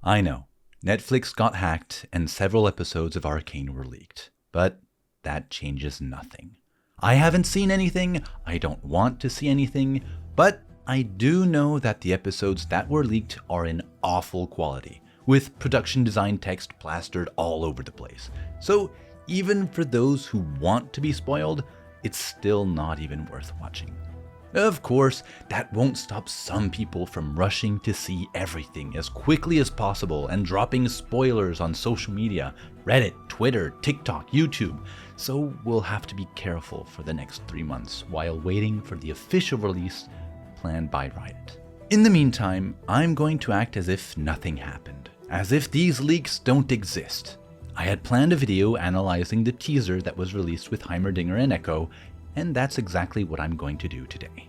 I know, Netflix got hacked and several episodes of Arcane were leaked, but that changes nothing. I haven't seen anything, I don't want to see anything, but I do know that the episodes that were leaked are in awful quality, with production design text plastered all over the place. So even for those who want to be spoiled, it's still not even worth watching. Of course, that won't stop some people from rushing to see everything as quickly as possible and dropping spoilers on social media, Reddit, Twitter, TikTok, YouTube, so we'll have to be careful for the next 3 months while waiting for the official release planned by Riot. In the meantime, I'm going to act as if nothing happened, as if these leaks don't exist. I had planned a video analyzing the teaser that was released with Heimerdinger and Ekko, and that's exactly what I'm going to do today.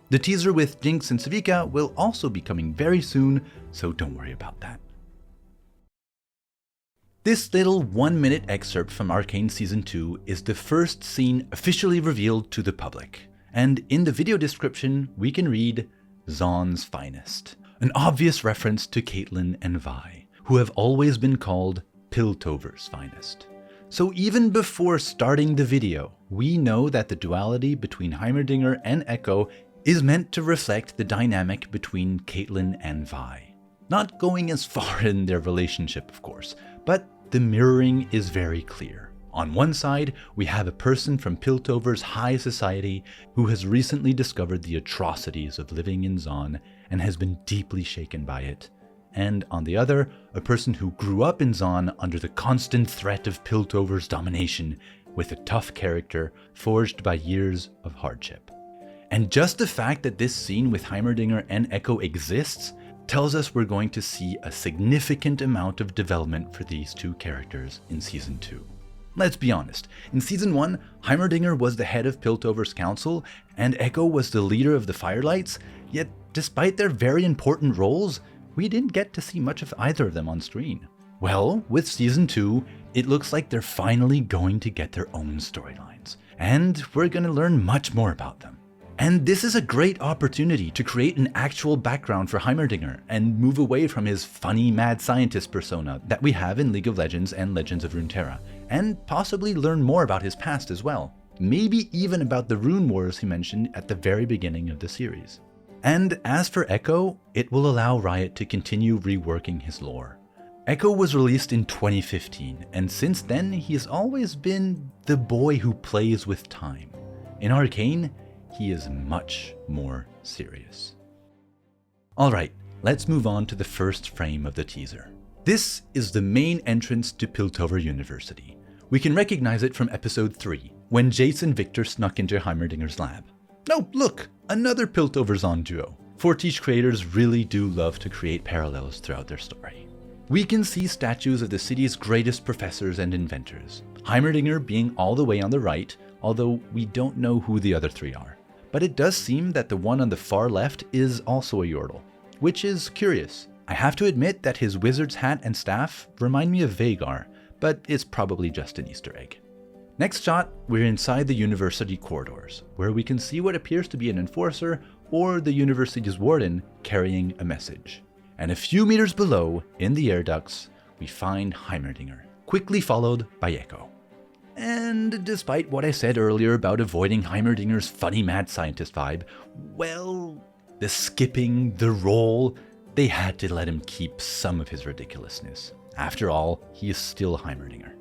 The teaser with Jinx and Savika will also be coming very soon, so don't worry about that. This little 1-minute excerpt from Arcane Season 2 is the first scene officially revealed to the public, and in the video description we can read Zaun's finest, an obvious reference to Caitlyn and Vi, who have always been called Piltover's finest. So even before starting the video, we know that the duality between Heimerdinger and Ekko is meant to reflect the dynamic between Caitlyn and Vi. Not going as far in their relationship, of course, but the mirroring is very clear. On one side, we have a person from Piltover's high society who has recently discovered the atrocities of living in Zaun and has been deeply shaken by it. And on the other, a person who grew up in Zaun under the constant threat of Piltover's domination, with a tough character forged by years of hardship. And just the fact that this scene with Heimerdinger and Ekko exists tells us we're going to see a significant amount of development for these two characters in Season 2. Let's be honest, in Season 1, Heimerdinger was the head of Piltover's council, and Ekko was the leader of the Firelights, yet despite their very important roles, we didn't get to see much of either of them on screen. Well, with Season 2, it looks like they're finally going to get their own storylines, and we're going to learn much more about them. And this is a great opportunity to create an actual background for Heimerdinger and move away from his funny mad scientist persona that we have in League of Legends and Legends of Runeterra, and possibly learn more about his past as well. Maybe even about the Rune Wars he mentioned at the very beginning of the series. And as for Ekko, it will allow Riot to continue reworking his lore. Ekko was released in 2015, and since then he has always been the boy who plays with time. In Arcane, he is much more serious. Alright, let's move on to the first frame of the teaser. This is the main entrance to Piltover University. We can recognize it from episode 3, when Jace and Victor snuck into Heimerdinger's lab. Oh, look! Another Piltover Zaun duo. Forteach creators really do love to create parallels throughout their story. We can see statues of the city's greatest professors and inventors, Heimerdinger being all the way on the right, although we don't know who the other three are. But it does seem that the one on the far left is also a Yordle, which is curious. I have to admit that his wizard's hat and staff remind me of Vhagar, but it's probably just an Easter egg. Next shot, we're inside the university corridors, where we can see what appears to be an enforcer or the university's warden carrying a message. And a few meters below, in the air ducts, we find Heimerdinger, quickly followed by Ekko. And despite what I said earlier about avoiding Heimerdinger's funny mad scientist vibe, well, the skipping, the roll, they had to let him keep some of his ridiculousness. After all, he is still Heimerdinger.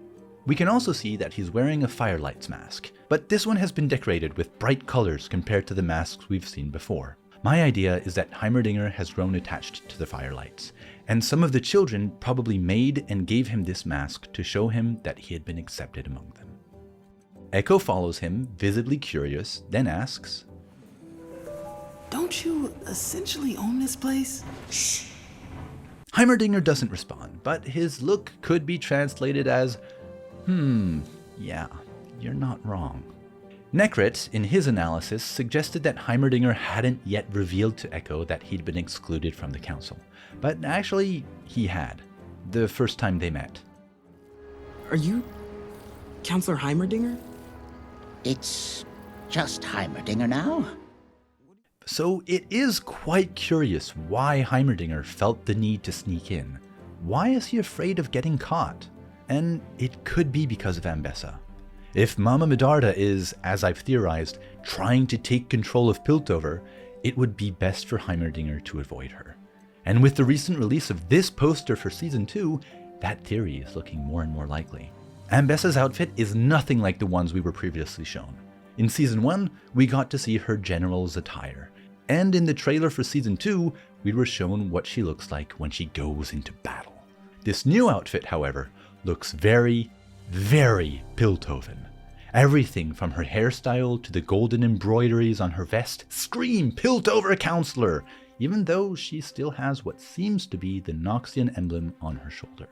We can also see that he's wearing a Firelight's mask, but this one has been decorated with bright colors compared to the masks we've seen before. My idea is that Heimerdinger has grown attached to the Firelights, and some of the children probably made and gave him this mask to show him that he had been accepted among them. Ekko follows him, visibly curious, then asks, "Don't you essentially own this place?" "Shh." Heimerdinger doesn't respond, but his look could be translated as, yeah, you're not wrong. Nekrit, in his analysis, suggested that Heimerdinger hadn't yet revealed to Ekko that he'd been excluded from the council. But actually, he had, the first time they met. Are you Counselor Heimerdinger? It's just Heimerdinger now. So it is quite curious why Heimerdinger felt the need to sneak in. why is he afraid of getting caught? And it could be because of Ambessa. If Mama Medarda is, as I've theorized, trying to take control of Piltover, it would be best for Heimerdinger to avoid her. And with the recent release of this poster for Season 2, that theory is looking more and more likely. Ambessa's outfit is nothing like the ones we were previously shown. In Season 1, we got to see her general's attire. And in the trailer for Season 2, we were shown what she looks like when she goes into battle. This new outfit, however, looks very, very Piltoven. Everything from her hairstyle to the golden embroideries on her vest scream Piltover Counselor, even though she still has what seems to be the Noxian emblem on her shoulder.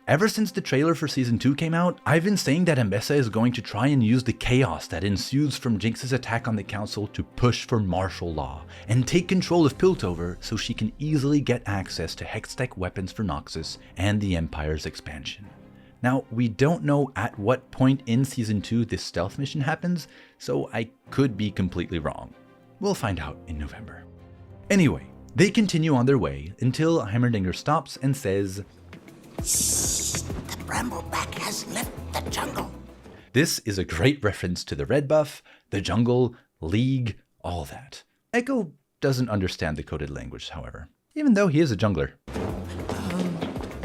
Ever since the trailer for Season 2 came out, I've been saying that Ambessa is going to try and use the chaos that ensues from Jinx's attack on the Council to push for martial law, and take control of Piltover so she can easily get access to Hextech weapons for Noxus and the Empire's expansion. Now, we don't know at what point in Season 2 this stealth mission happens, so I could be completely wrong. We'll find out in November. Anyway, they continue on their way until Heimerdinger stops and says, "Shh, the Brambleback has left the jungle." This is a great reference to the red buff, the jungle, League, all that. Ekko doesn't understand the coded language, however, even though he is a jungler.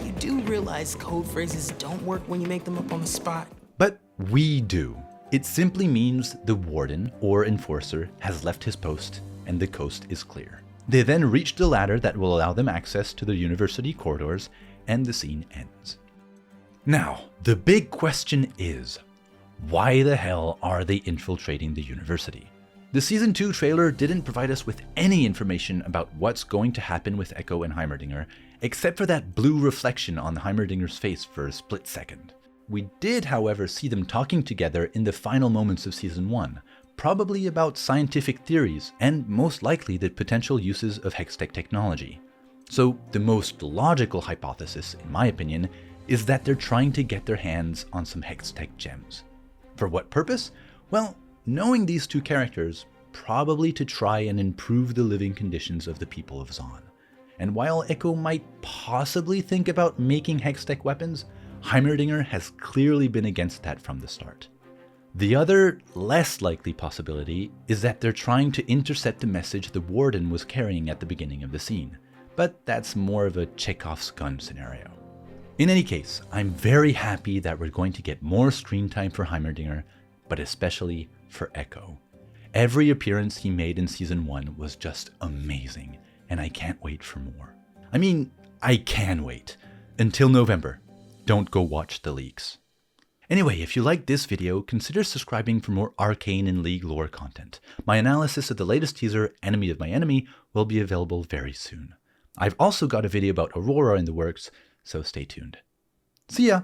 You do realize code phrases don't work when you make them up on the spot? But we do. It simply means the warden or enforcer has left his post and the coast is clear. They then reach the ladder that will allow them access to the university corridors, and the scene ends. Now, the big question is, why the hell are they infiltrating the university? The Season 2 trailer didn't provide us with any information about what's going to happen with Ekko and Heimerdinger, except for that blue reflection on Heimerdinger's face for a split second. We did, however, see them talking together in the final moments of Season 1, probably about scientific theories and most likely the potential uses of Hextech technology. So the most logical hypothesis, in my opinion, is that they're trying to get their hands on some Hextech gems. For what purpose? Well, knowing these two characters, probably to try and improve the living conditions of the people of Zaun. And while Ekko might possibly think about making Hextech weapons, Heimerdinger has clearly been against that from the start. The other, less likely possibility is that they're trying to intercept the message the warden was carrying at the beginning of the scene, but that's more of a Chekhov's gun scenario. In any case, I'm very happy that we're going to get more screen time for Heimerdinger, but especially for Ekko. Every appearance he made in Season 1 was just amazing, and I can't wait for more. I mean, I can wait. Until November, don't go watch the leaks. Anyway, if you liked this video, consider subscribing for more Arcane and League lore content. My analysis of the latest teaser, Enemy of My Enemy, will be available very soon. I've also got a video about Aurora in the works, so stay tuned. See ya!